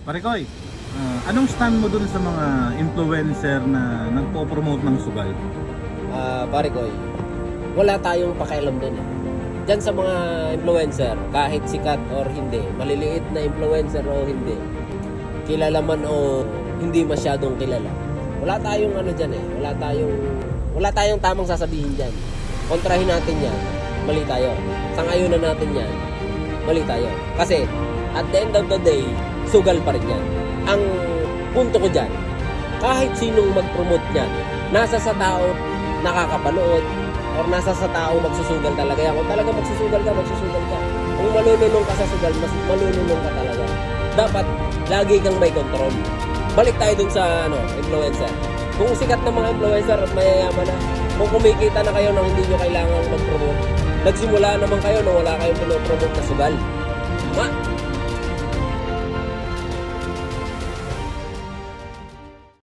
Pare Koy, anong stand mo dun sa mga influencer na nagpo-promote ng sugal? Pare ko, wala tayong pakialam din eh. Diyan sa mga influencer, kahit sikat or hindi, maliliit na influencer o hindi, kilala man o hindi masyadong kilala, wala tayong ano dyan eh, wala tayong tamang sasabihin dyan. Kontrahin natin yan, mali tayo. Sangayunan natin yan, mali tayo. Kasi, at the end of the day, sugal pa rin yan. Ang punto ko dyan, kahit sinong mag-promote niyan, nasa sa tao nakakapanood or nasa sa tao magsusugal talaga yan. Kung talaga magsusugal ka, magsusugal ka. Kung malulunong ka sa sugal, mas malulunong ka talaga. Dapat, lagi kang may control. Balik tayo dun sa influencer. Kung sikat na mga influencer at mayayaman na, kung kumikita na kayo nang hindi nyo kailangan mag-promote, nagsimula naman kayo nang wala kayong pinopromote na sugal.